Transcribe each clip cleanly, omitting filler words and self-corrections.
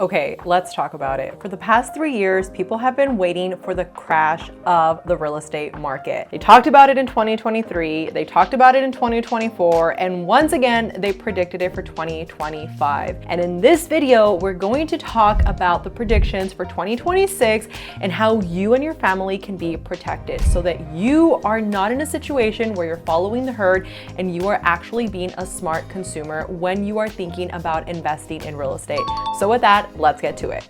Okay, let's talk about it. For the past 3 years, people have been waiting for the crash of the real estate market. They talked about it in 2023, they talked about it in 2024, and once again, they predicted it for 2025. And in this video, we're going to talk about the predictions for 2026 and how you and your family can be protected so that you are not in a situation where you're following the herd and you are actually being a smart consumer when you are thinking about investing in real estate. So with that, let's get to it.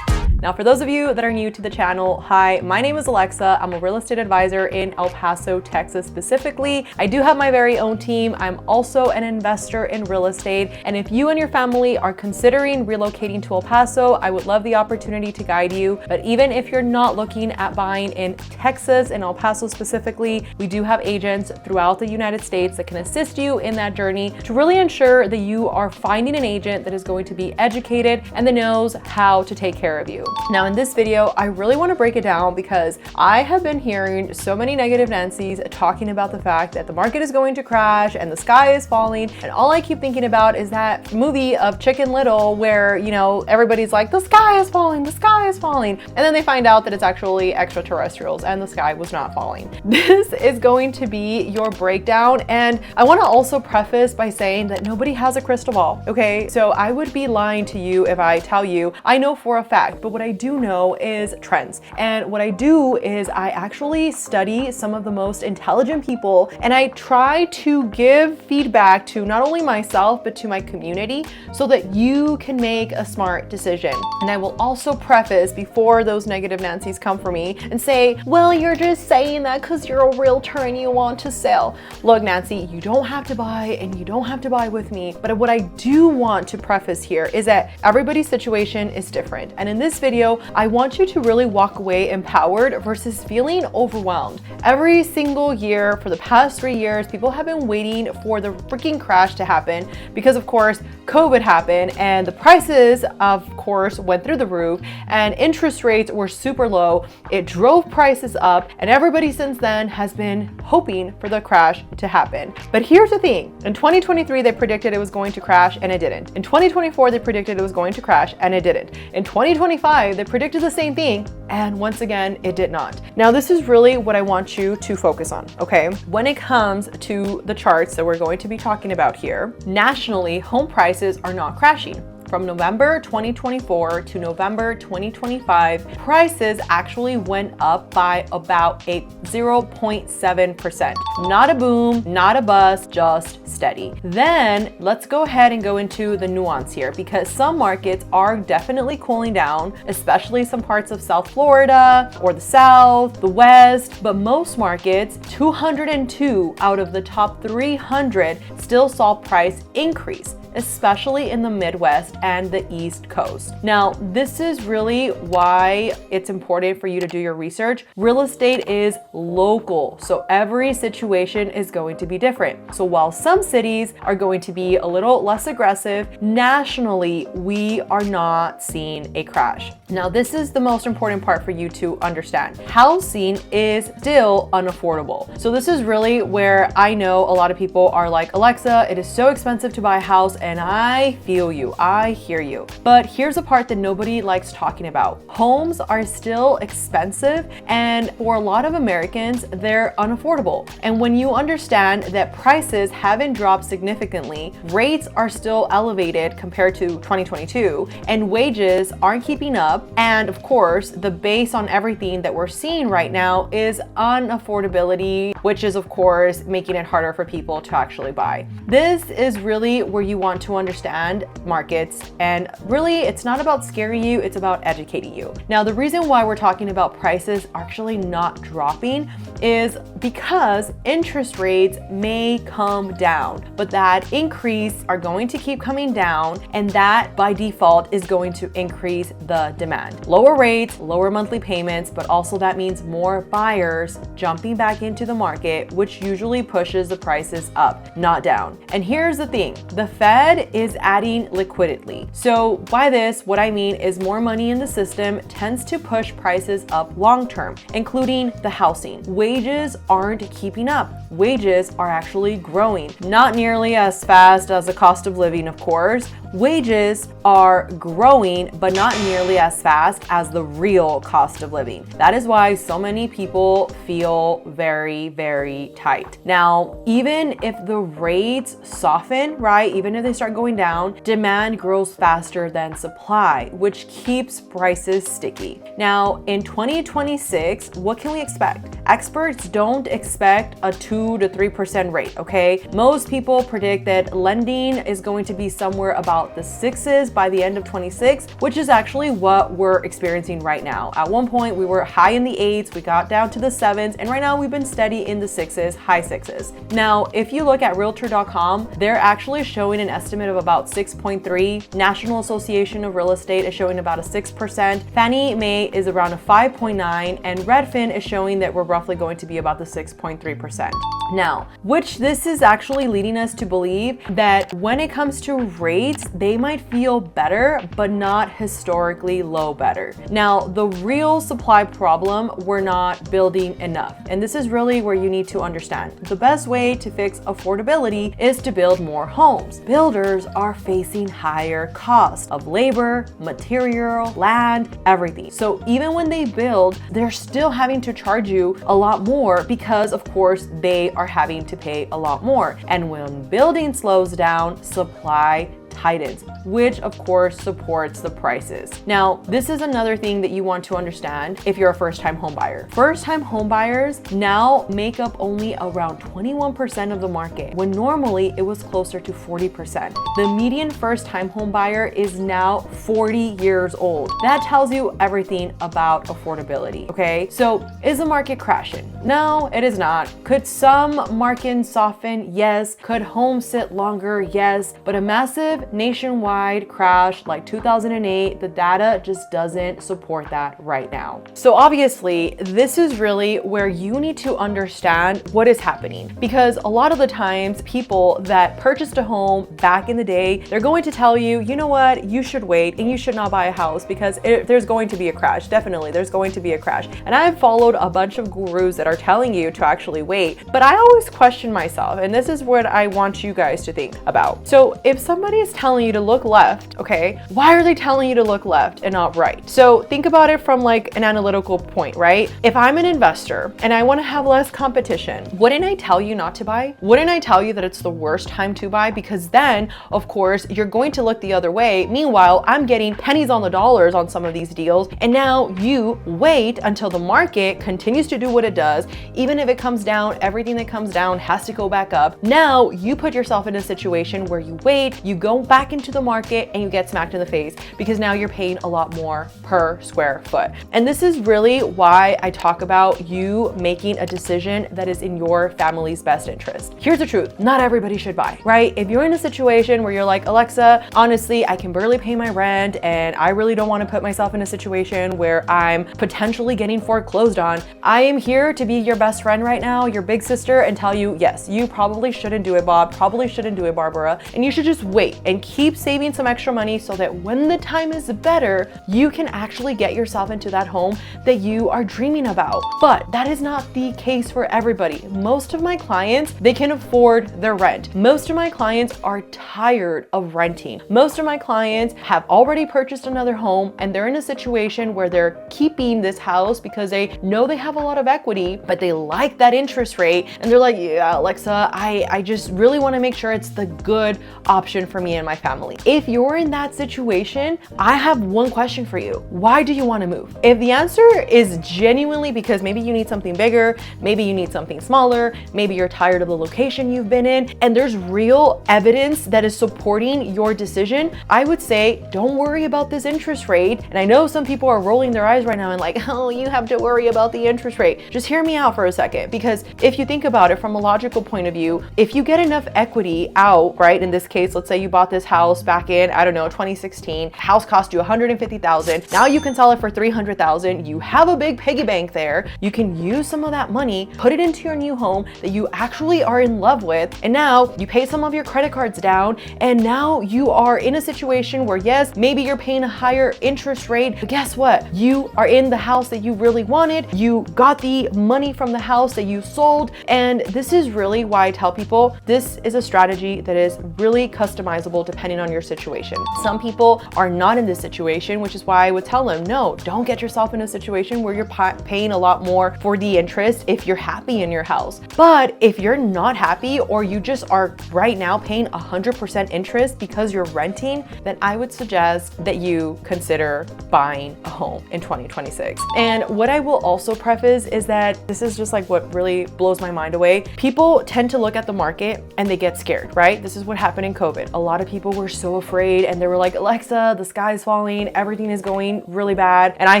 Now, for those of you that are new to the channel, hi, my name is Alexa. I'm a real estate advisor in El Paso, Texas specifically. I do have my very own team. I'm also an investor in real estate. And if you and your family are considering relocating to El Paso, I would love the opportunity to guide you. But even if you're not looking at buying in Texas and El Paso specifically, we do have agents throughout the United States that can assist you in that journey to really ensure that you are finding an agent that is going to be educated and that knows how to take care of you. Now in this video, I really want to break it down because I have been hearing so many negative Nancys talking about the fact that the market is going to crash and the sky is falling. And all I keep thinking about is that movie of Chicken Little where, you know, everybody's like, the sky is falling, the sky is falling. And then they find out that it's actually extraterrestrials and the sky was not falling. This is going to be your breakdown. And I want to also preface by saying that nobody has a crystal ball. Okay, so I would be lying to you if I tell you I know for a fact, but what I do know is trends. And what I do is I actually study some of the most intelligent people and I try to give feedback to not only myself, but to my community so that you can make a smart decision. And I will also preface before those negative Nancys come for me and say, well, you're just saying that because you're a realtor and you want to sell. Look, Nancy, you don't have to buy and you don't have to buy with me. But what I do want to preface here is that everybody's situation is different. And in this video, I want you to really walk away empowered versus feeling overwhelmed. Every single year for the past 3 years, people have been waiting for the freaking crash to happen because of course, COVID happened and the prices of course went through the roof and interest rates were super low. It drove prices up and everybody since then has been hoping for the crash to happen. But here's the thing, in 2023, they predicted it was going to crash and it didn't. In 2024, they predicted it was going to crash and it didn't. In 2025, they predicted the same thing and once again, it did not. Now, this is really what I want you to focus on, okay? When it comes to the charts that we're going to be talking about here, nationally, home prices are not crashing. From November 2024 to November 2025, prices actually went up by about 0.7%. Not a boom, not a bust, just steady. Then let's go ahead and go into the nuance here because some markets are definitely cooling down, especially some parts of South Florida or the South, the West, but most markets, 202 out of the top 300 still saw price increase, especially in the Midwest and the East Coast. Now, this is really why it's important for you to do your research. Real estate is local, so every situation is going to be different. So while some cities are going to be a little less aggressive, nationally, we are not seeing a crash. Now, this is the most important part for you to understand. Housing is still unaffordable. So this is really where I know a lot of people are like, Alexa, it is so expensive to buy a house. And I feel you, I hear you. But here's a part that nobody likes talking about. Homes are still expensive, and for a lot of Americans, they're unaffordable. And when you understand that prices haven't dropped significantly, rates are still elevated compared to 2022, and wages aren't keeping up, and of course, the base on everything that we're seeing right now is unaffordability, which is of course making it harder for people to actually buy. This is really where you want to understand markets, and really it's not about scaring you, it's about educating you. Now, the reason why we're talking about prices actually not dropping is because interest rates may come down, but that increase are going to keep coming down, and that by default is going to increase the demand. Lower rates, lower monthly payments, but also that means more buyers jumping back into the market, which usually pushes the prices up, not down. And here's the thing, the Fed Fed is adding liquidity. So by this, what I mean is more money in the system tends to push prices up long term, including the housing. Wages aren't keeping up. Wages are actually growing, not nearly as fast as the cost of living, of course. Wages are growing, but not nearly as fast as the real cost of living. That is why so many people feel very, very tight. Now, even if the rates soften, right, even if they start going down, demand grows faster than supply, which keeps prices sticky. Now, in 2026, what can we expect? Experts don't expect a 2 to 3% rate, okay? Most people predict that lending is going to be somewhere about the 6s by the end of 26, which is actually what we're experiencing right now. At one point, we were high in the 8s, we got down to the 7s, and right now we've been steady in the 6s, high 6s. Now, if you look at Realtor.com, they're actually showing an estimate of about 6.3. National Association of Real Estate is showing about a 6%. Fannie Mae is around a 5.9, and Redfin is showing that we're roughly going to be about the 6.3%. Now, which this is actually leading us to believe that when it comes to rates, they might feel better, but not historically low better. Now, the real supply problem, we're not building enough. And this is really where you need to understand. The best way to fix affordability is to build more homes. Builders are facing higher costs of labor, material, land, everything. So even when they build, they're still having to charge you a lot more because, of course, they are having to pay a lot more. And when building slows down, supply tightens, which of course supports the prices. Now, this is another thing that you want to understand if you're a first-time home buyer. First-time home buyers now make up only around 21% of the market, when normally it was closer to 40%. The median first-time home buyer is now 40 years old. That tells you everything about affordability, okay? So is the market crashing? No, it is not. Could some markets soften? Yes. Could homes sit longer? Yes. But a massive nationwide crash like 2008, the data just doesn't support that right now. So obviously, this is really where you need to understand what is happening, because a lot of the times people that purchased a home back in the day, they're going to tell you, you know what, you should wait and you should not buy a house because there's going to be a crash. Definitely, there's going to be a crash. And I've followed a bunch of gurus that are telling you to actually wait, but I always question myself, and this is what I want you guys to think about. So if somebody is telling you to look left, okay, why are they telling you to look left and not right? So think about it from like an analytical point, right? If I'm an investor and I want to have less competition, wouldn't I tell you not to buy? Wouldn't I tell you that it's the worst time to buy? Because then, of course, you're going to look the other way. Meanwhile, I'm getting pennies on the dollars on some of these deals. And now you wait until the market continues to do what it does. Even if it comes down, everything that comes down has to go back up. Now you put yourself in a situation where you wait, you go back into the market and you get smacked in the face because now you're paying a lot more per square foot. And this is really why I talk about you making a decision that is in your family's best interest. Here's the truth. Not everybody should buy, right? If you're in a situation where you're like, Alexa, honestly, I can barely pay my rent and I really don't want to put myself in a situation where I'm potentially getting foreclosed on, I am here to be your best friend right now, your big sister, and tell you, yes, you probably shouldn't do it, Bob, probably shouldn't do it, Barbara, and you should just wait and keep saving some extra money so that when the time is better, you can actually get yourself into that home that you are dreaming about. But that is not the case for everybody. Most of my clients, they can afford their rent. Most of my clients are tired of renting. Most of my clients have already purchased another home and they're in a situation where they're keeping this house because they know they have a lot of equity, but they like that interest rate. And they're like, yeah, Alexa, I just really want to make sure it's the good option for me and my family. If you're in that situation, I have one question for you. Why do you want to move? If the answer is genuinely because maybe you need something bigger, maybe you need something smaller, maybe you're tired of the location you've been in, and there's real evidence that is supporting your decision, I would say, don't worry about this interest rate. And I know some people are rolling their eyes right now and like, oh, you have to worry about the interest rate. Just hear me out for a second, because if you think about it from a logical point of view, if you get enough equity out, right? In this case, let's say you bought bought this house back in, I don't know, 2016. House cost you $150,000. Now you can sell it for $300,000. You have a big piggy bank there. You can use some of that money, put it into your new home that you actually are in love with. And now you pay some of your credit cards down. And now you are in a situation where, yes, maybe you're paying a higher interest rate, but guess what? You are in the house that you really wanted. You got the money from the house that you sold. And this is really why I tell people this is a strategy that is really customizable depending on your situation. Some people are not in this situation, which is why I would tell them, no, don't get yourself in a situation where you're paying a lot more for the interest if you're happy in your house. But if you're not happy, or you just are right now paying 100% interest because you're renting, then I would suggest that you consider buying a home in 2026. And what I will also preface is that this is just like what really blows my mind away. People tend to look at the market and they get scared, right? This is what happened in COVID. A lot of people were so afraid and they were like, Alexa, the sky is falling, everything is going really bad. And I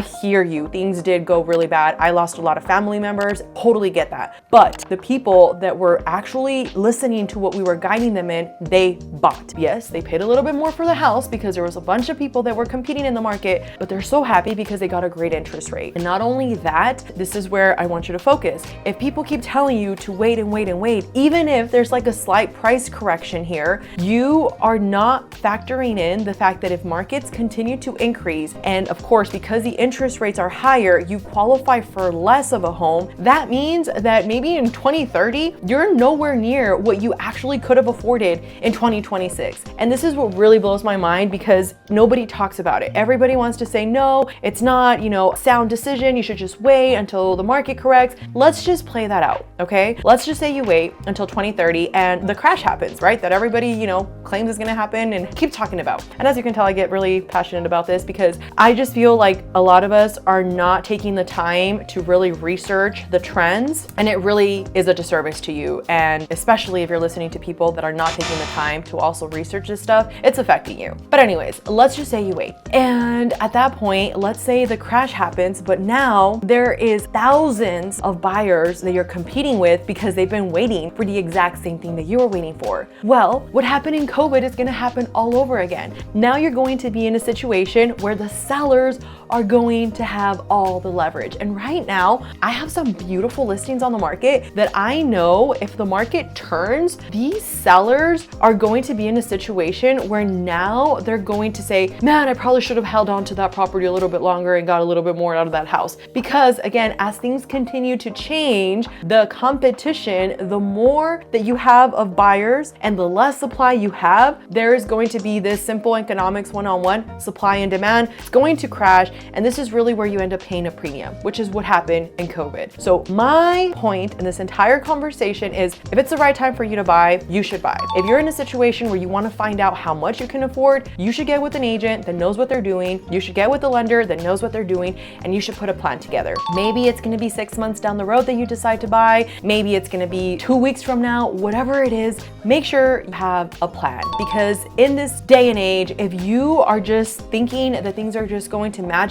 hear you, things did go really bad. I lost a lot of family members, totally get that. But the people that were actually listening to what we were guiding them in, they bought. Yes, they paid a little bit more for the house because there was a bunch of people that were competing in the market, but they're so happy because they got a great interest rate. And not only that, this is where I want you to focus. If people keep telling you to wait and wait and wait, even if there's like a slight price correction here, you are not factoring in the fact that if markets continue to increase, and of course, because the interest rates are higher, you qualify for less of a home. That means that maybe in 2030, you're nowhere near what you actually could have afforded in 2026. And this is what really blows my mind because nobody talks about it. Everybody wants to say, no, it's not, sound decision. You should just wait until the market corrects. Let's just play that out, okay? Let's just say you wait until 2030 and the crash happens, right? That everybody, claims is gonna happen and keep talking about. And as you can tell, I get really passionate about this because I just feel like a lot of us are not taking the time to really research the trends, and it really is a disservice to you. And especially if you're listening to people that are not taking the time to also research this stuff, it's affecting you. But anyways, let's just say you wait. And at that point, let's say the crash happens, but now there is thousands of buyers that you're competing with because they've been waiting for the exact same thing that you were waiting for. Well, what happened in COVID is gonna happen all over again. Now you're going to be in a situation where the sellers are going to have all the leverage. And right now, I have some beautiful listings on the market that I know if the market turns, these sellers are going to be in a situation where now they're going to say, man, I probably should have held on to that property a little bit longer and got a little bit more out of that house. Because again, as things continue to change, the competition, the more that you have of buyers and the less supply you have, there is going to be this simple economics one-on-one, supply and demand. It's going to crash. And this is really where you end up paying a premium, which is what happened in COVID. So my point in this entire conversation is if it's the right time for you to buy, you should buy. If you're in a situation where you want to find out how much you can afford, you should get with an agent that knows what they're doing. You should get with a lender that knows what they're doing, and you should put a plan together. Maybe it's going to be 6 months down the road that you decide to buy. Maybe it's going to be 2 weeks from now, whatever it is, make sure you have a plan. Because in this day and age, if you are just thinking that things are just going to magically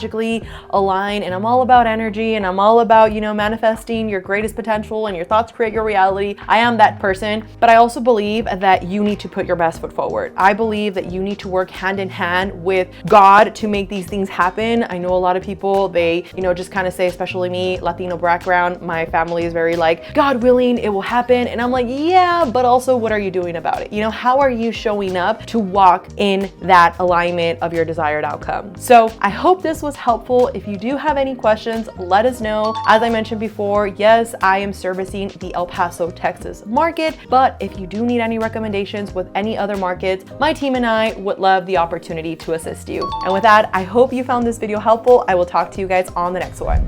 align, and I'm all about energy and I'm all about, manifesting your greatest potential and your thoughts create your reality. I am that person, but I also believe that you need to put your best foot forward. I believe that you need to work hand in hand with God to make these things happen. I know a lot of people, they, just kind of say, especially me, Latino background, my family is very like, God willing, it will happen. And I'm like, yeah, but also what are you doing about it? How are you showing up to walk in that alignment of your desired outcome? So I hope this was helpful. If you do have any questions, let us know. As I mentioned before, yes, I am servicing the El Paso, Texas market, but if you do need any recommendations with any other markets, my team and I would love the opportunity to assist you. And with that, I hope you found this video helpful. I will talk to you guys on the next one.